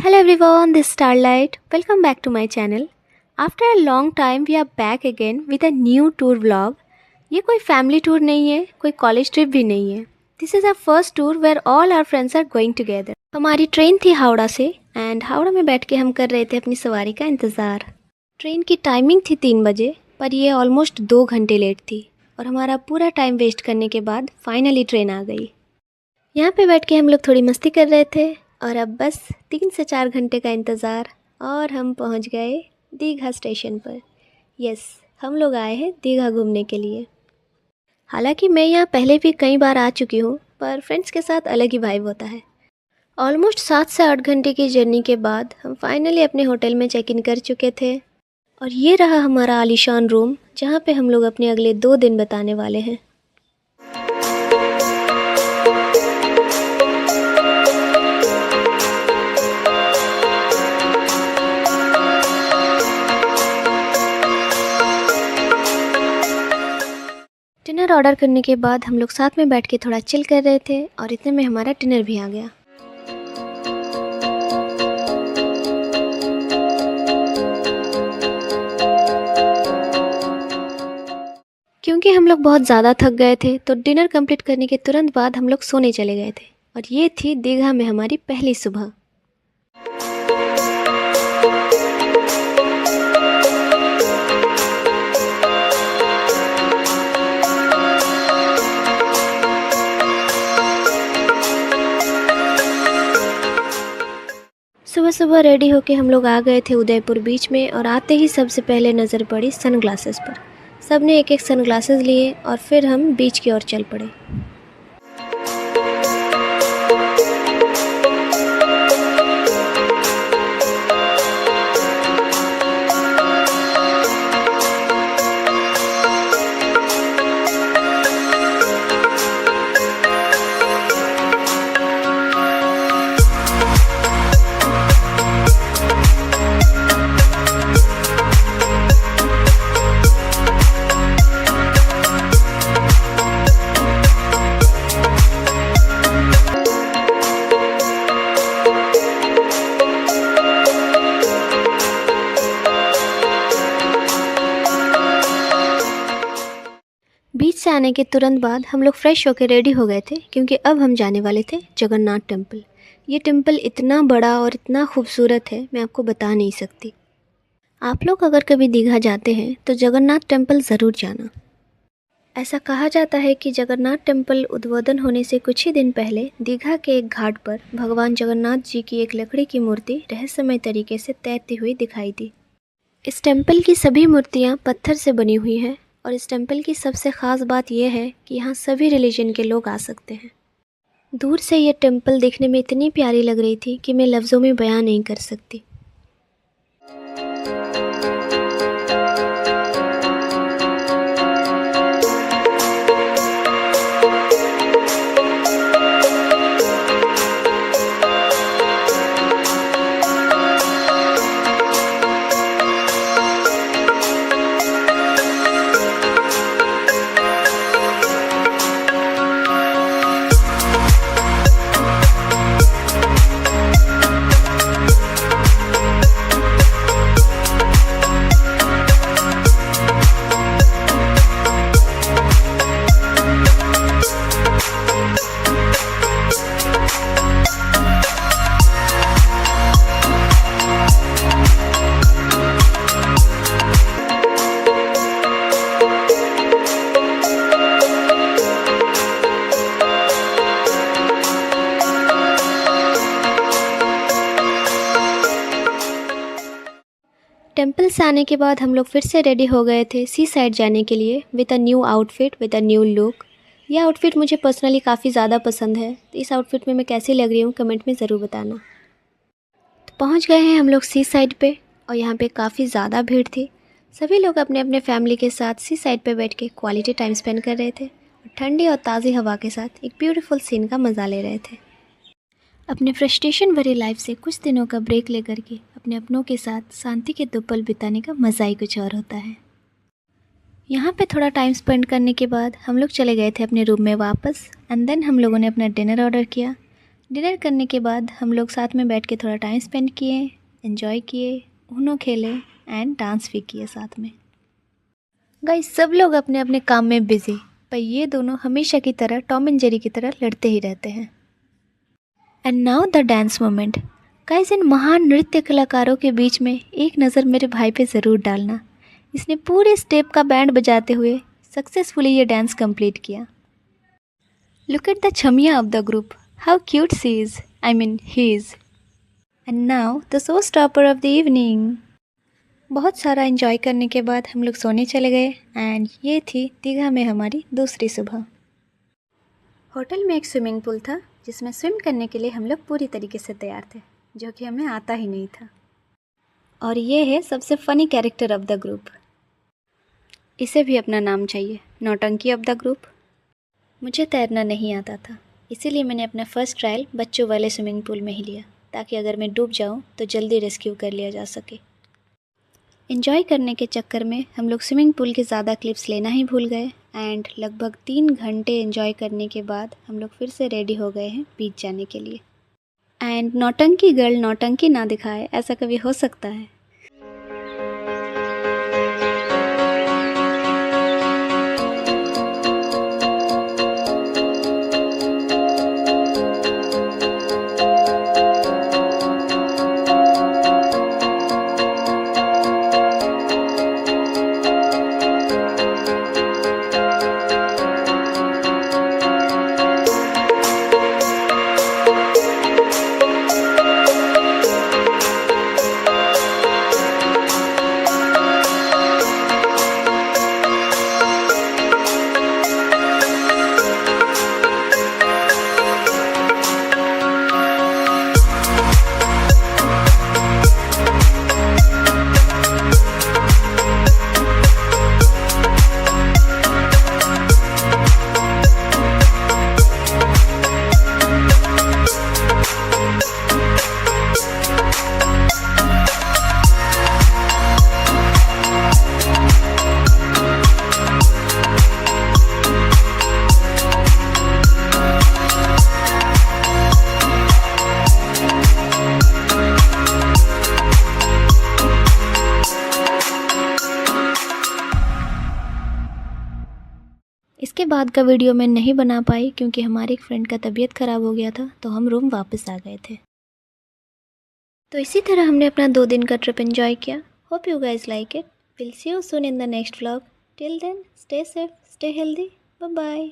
Hello everyone, this is Starlight. Welcome back to my channel. After a long time we are back again with a new tour vlog. ये कोई family tour नहीं है, कोई college trip भी नहीं है. This is our first tour where all our friends are going together. हमारी train थी हावड़ा से एंड हावड़ा में बैठ के हम कर रहे थे अपनी सवारी का इंतज़ार. ट्रेन की टाइमिंग थी 3 बजे, पर ये ऑलमोस्ट 2 घंटे लेट थी और हमारा पूरा टाइम वेस्ट करने के बाद फाइनली ट्रेन आ गई. यहाँ पे बैठ के हम लोग थोड़ी मस्ती कर रहे थे और अब बस 3 से 4 घंटे का इंतज़ार और हम पहुँच गए दीघा स्टेशन पर. यस, हम लोग आए हैं दीघा घूमने के लिए. हालांकि मैं यहाँ पहले भी कई बार आ चुकी हूँ, पर फ्रेंड्स के साथ अलग ही वाइब होता है. ऑलमोस्ट 7 से 8 घंटे की जर्नी के बाद हम फाइनली अपने होटल में चेक इन कर चुके थे और ये रहा हमारा आलीशान रूम जहाँ पे हम लोग अपने अगले 2 दिन बताने वाले हैं. डिनर ऑर्डर करने के बाद हम लोग साथ में बैठ के थोड़ा चिल कर रहे थे और इतने में हमारा डिनर भी आ गया. क्योंकि हम लोग बहुत ज़्यादा थक गए थे तो डिनर कंप्लीट करने के तुरंत बाद हम लोग सोने चले गए थे और ये थी दीघा में हमारी पहली सुबह. सुबह सुबह रेडी होके हम लोग आ गए थे उदयपुर बीच में और आते ही सबसे पहले नज़र पड़ी सनग्लासेस पर. सब ने एक एक सनग्लासेस लिए और फिर हम बीच की ओर चल पड़े. बीच से आने के तुरंत बाद हम लोग फ्रेश होकर रेडी हो गए थे क्योंकि अब हम जाने वाले थे जगन्नाथ टेम्पल. ये टेम्पल इतना बड़ा और इतना खूबसूरत है, मैं आपको बता नहीं सकती. आप लोग अगर कभी दीघा जाते हैं तो जगन्नाथ टेम्पल ज़रूर जाना. ऐसा कहा जाता है कि जगन्नाथ टेम्पल उद्বোधन होने से कुछ ही दिन पहले दीघा के एक घाट पर भगवान जगन्नाथ जी की एक लकड़ी की मूर्ति रहस्यमय तरीके से तैरती हुई दिखाई दी. इस टेम्पल की सभी मूर्तियाँ पत्थर से बनी हुई हैं और इस टेम्पल की सबसे ख़ास बात यह है कि यहाँ सभी रिलीजन के लोग आ सकते हैं. दूर से ये टेम्पल देखने में इतनी प्यारी लग रही थी कि मैं लफ्ज़ों में बयां नहीं कर सकती. टेम्पल से आने के बाद हम लोग फिर से रेडी हो गए थे सी साइड जाने के लिए with a new outfit, with a new look. यह आउटफिट मुझे पर्सनली काफ़ी ज़्यादा पसंद है. तो इस आउटफिट में मैं कैसी लग रही हूँ कमेंट में ज़रूर बताना. तो पहुँच गए हैं हम लोग सी साइड पे और यहाँ पे काफ़ी ज़्यादा भीड़ थी. सभी लोग अपने अपने फैमिली के साथ सी साइड पे बैठ के क्वालिटी टाइम स्पेंड कर रहे थे और ठंडी और ताज़ी हवा के साथ एक ब्यूटीफुल सीन का मज़ा ले रहे थे. अपने फ्रस्ट्रेशन भरी लाइफ से कुछ दिनों का ब्रेक लेकर के अपने अपनों के साथ शांति के 2 पल बिताने का मज़ा ही कुछ और होता है। यहाँ पे थोड़ा टाइम स्पेंड करने के बाद हम लोग चले गए थे अपने रूम में वापस एंड देन हम लोगों ने अपना डिनर ऑर्डर किया। डिनर करने के बाद हम लोग साथ में बैठ के थोड़ा टाइम स्पेंड किए, एंजॉय किए, ऊनो खेले एंड डांस भी किए साथ में। गाइस सब लोग अपने अपने काम में बिजी, पर ये दोनों हमेशा की तरह टॉम एंड जेरी की तरह लड़ते ही रहते हैं। And now the dance moment. Guys in महान नृत्य कलाकारों के बीच में एक नज़र मेरे भाई पे ज़रूर डालना। इसने पूरे स्टेप का बैंड बजाते हुए सक्सेसफुली ये डांस कंप्लीट किया। लुक एट द छमिया of the group, how cute she is, I mean he is. And now the show stopper of the evening. बहुत सारा एंजॉय करने के बाद हम लोग सोने चले गए एंड ये थी दीघा में हमारी दूसरी सुबह। होटल में एक स्विमिंग पूल था जिसमें स्विम करने के लिए हम लोग पूरी तरीके से तैयार थे, जो कि हमें आता ही नहीं था। और ये है सबसे funny character of the group. इसे भी अपना नाम चाहिए, नौटंकी ऑफ द ग्रुप। मुझे तैरना नहीं आता था, इसीलिए मैंने अपना फ़र्स्ट ट्रायल बच्चों वाले स्विमिंग पूल में ही लिया, ताकि अगर मैं डूब जाऊँ तो जल्दी रेस्क्यू कर लिया जा सके। एंजॉय करने के चक्कर में हम लोग स्विमिंग पूल के ज़्यादा क्लिप्स लेना ही भूल गए एंड लगभग 3 घंटे एंजॉय करने के बाद हम लोग फिर से रेडी हो गए हैं बीच जाने के लिए। एंड नौटंकी गर्ल नौटंकी ना दिखाए, ऐसा कभी हो सकता है? इसके बाद का वीडियो मैं नहीं बना पाई क्योंकि हमारे एक फ्रेंड का तबीयत ख़राब हो गया था, तो हम रूम वापस आ गए थे। तो इसी तरह हमने अपना 2 दिन का ट्रिप एंजॉय किया। Hope you guys like it. Will see you soon in the next vlog. Till then stay safe, stay healthy, bye bye.